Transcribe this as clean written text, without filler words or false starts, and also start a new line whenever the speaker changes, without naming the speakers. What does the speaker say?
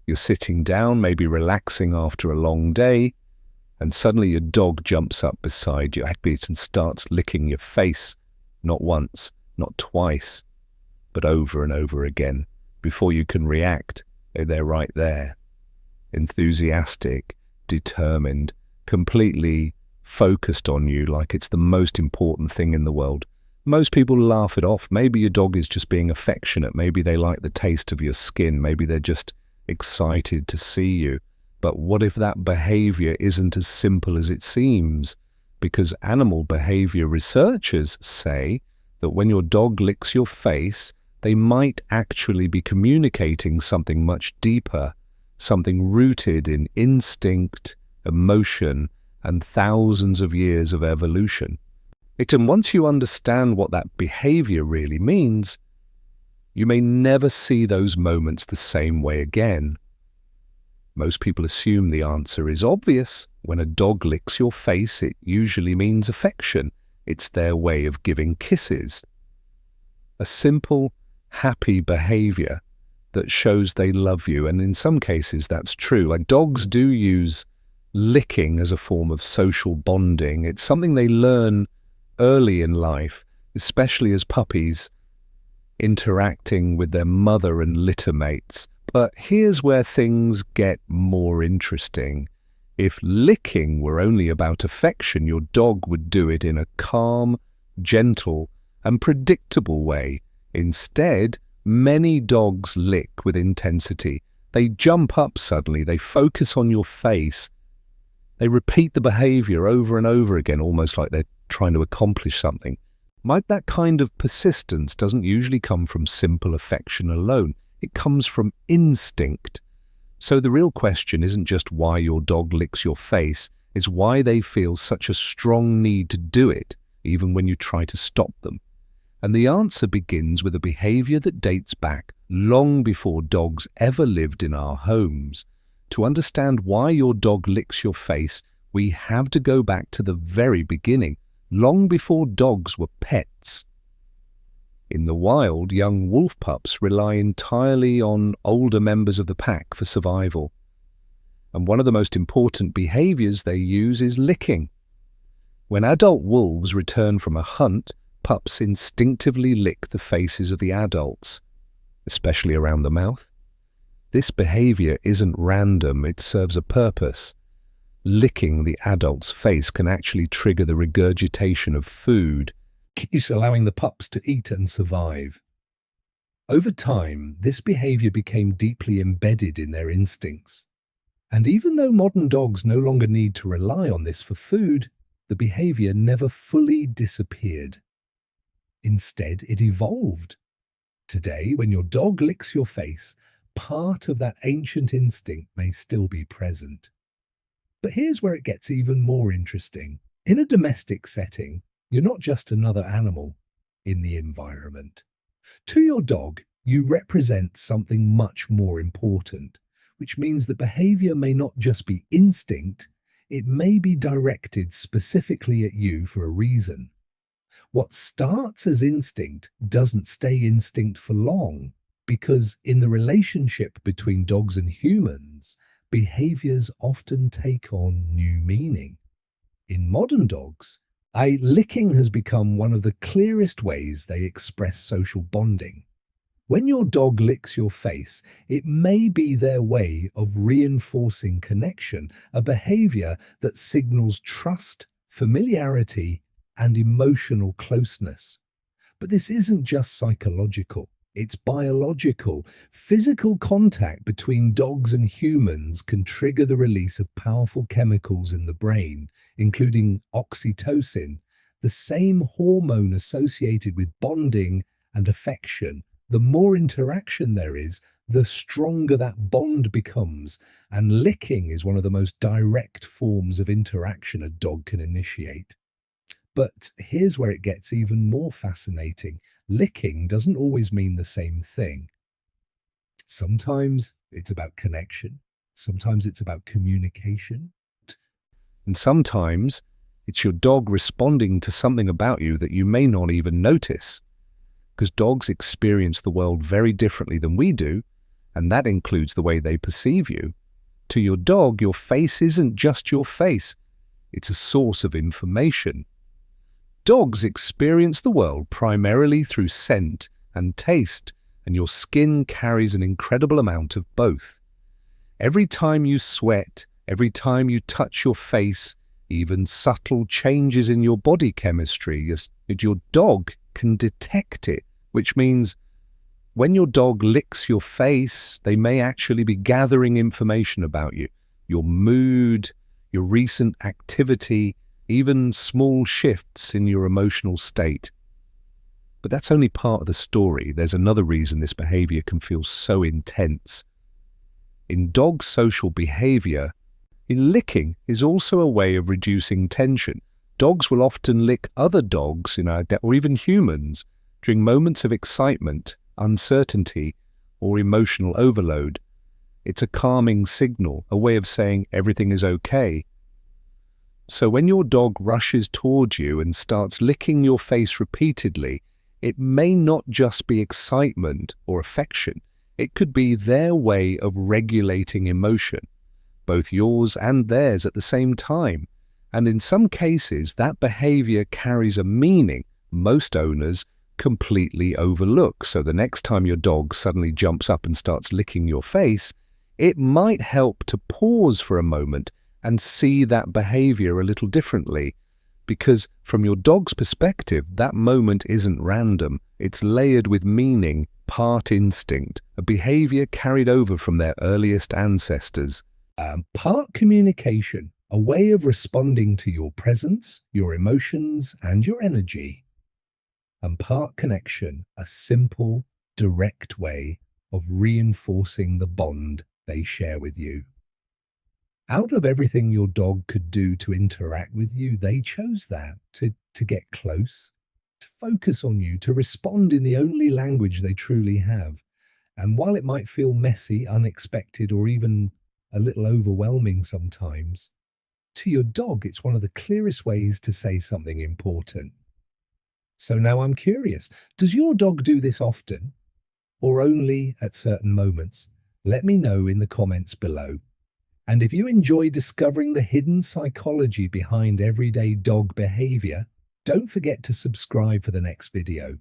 You're sitting down, maybe relaxing after a long day, and suddenly your dog jumps up beside you and starts licking your face, not once, not twice, but over and over again. Before you can react, they're right there, enthusiastic, determined, completely focused on you like it's the most important thing in the world. Most people laugh it off. Maybe your dog is just being affectionate. Maybe they like the taste of your skin. Maybe they're just excited to see you. But what if that behavior isn't as simple as it seems? Because animal behavior researchers say that when your dog licks your face, they might actually be communicating something much deeper, something rooted in instinct, emotion, and thousands of years of evolution. And once you understand what that behavior really means, you may never see those moments the same way again. Most people assume the answer is obvious. When a dog licks your face, it usually means affection. It's their way of giving kisses. A simple, happy behavior that shows they love you. And in some cases, that's true. Like, dogs do use licking as a form of social bonding. It's something they learn early in life, especially as puppies, interacting with their mother and litter mates. But here's where things get more interesting. If licking were only about affection, your dog would do it in a calm, gentle, and predictable way. Instead, many dogs lick with intensity. They jump up suddenly, they focus on your face, they repeat the behavior over and over again, almost like they're trying to accomplish something. That kind of persistence doesn't usually come from simple affection alone. It comes from instinct. So the real question isn't just why your dog licks your face, it's why they feel such a strong need to do it, even when you try to stop them. And the answer begins with a behavior that dates back long before dogs ever lived in our homes. To understand why your dog licks your face, we have to go back to the very beginning, long before dogs were pets. In the wild, young wolf pups rely entirely on older members of the pack for survival. And one of the most important behaviors they use is licking. When adult wolves return from a hunt, pups instinctively lick the faces of the adults, especially around the mouth. This behavior isn't random, it serves a purpose. Licking the adult's face can actually trigger the regurgitation of food, allowing the pups to eat and survive. Over time, this behavior became deeply embedded in their instincts. And even though modern dogs no longer need to rely on this for food, the behavior never fully disappeared. Instead, it evolved. Today, when your dog licks your face, part of that ancient instinct may still be present. But here's where it gets even more interesting. In a domestic setting, you're not just another animal in the environment. To your dog, you represent something much more important, which means that behavior may not just be instinct, it may be directed specifically at you for a reason. What starts as instinct doesn't stay instinct for long, because in the relationship between dogs and humans, behaviors often take on new meaning. In modern dogs, licking has become one of the clearest ways they express social bonding. When your dog licks your face, it may be their way of reinforcing connection, a behavior that signals trust, familiarity, and emotional closeness. But this isn't just psychological. It's biological. Physical contact between dogs and humans can trigger the release of powerful chemicals in the brain, including oxytocin, the same hormone associated with bonding and affection. The more interaction there is, the stronger that bond becomes, and licking is one of the most direct forms of interaction a dog can initiate. But here's where it gets even more fascinating. Licking doesn't always mean the same thing. Sometimes it's about connection. Sometimes it's about communication. And sometimes it's your dog responding to something about you that you may not even notice. Because dogs experience the world very differently than we do, and that includes the way they perceive you. To your dog, your face isn't just your face. It's a source of information. Dogs experience the world primarily through scent and taste, and your skin carries an incredible amount of both. Every time you sweat, every time you touch your face, even subtle changes in your body chemistry, your dog can detect it, which means when your dog licks your face, they may actually be gathering information about you, your mood, your recent activity, even small shifts in your emotional state. But that's only part of the story. There's another reason this behavior can feel so intense. In dog social behavior, licking is also a way of reducing tension. Dogs will often lick other dogs, or even humans, during moments of excitement, uncertainty, or emotional overload. It's a calming signal, a way of saying everything is okay. So when your dog rushes towards you and starts licking your face repeatedly, it may not just be excitement or affection. It could be their way of regulating emotion, both yours and theirs at the same time. And in some cases, that behavior carries a meaning most owners completely overlook. So the next time your dog suddenly jumps up and starts licking your face, it might help to pause for a moment and see that behavior a little differently. Because from your dog's perspective, that moment isn't random. It's layered with meaning, part instinct, a behavior carried over from their earliest ancestors. Part communication, a way of responding to your presence, your emotions, and your energy. And part connection, a simple, direct way of reinforcing the bond they share with you. Out of everything your dog could do to interact with you, they chose that, to get close, to focus on you, to respond in the only language they truly have. And while it might feel messy, unexpected, or even a little overwhelming sometimes, to your dog, it's one of the clearest ways to say something important. So now I'm curious, does your dog do this often, or only at certain moments? Let me know in the comments below. And if you enjoy discovering the hidden psychology behind everyday dog behavior, don't forget to subscribe for the next video.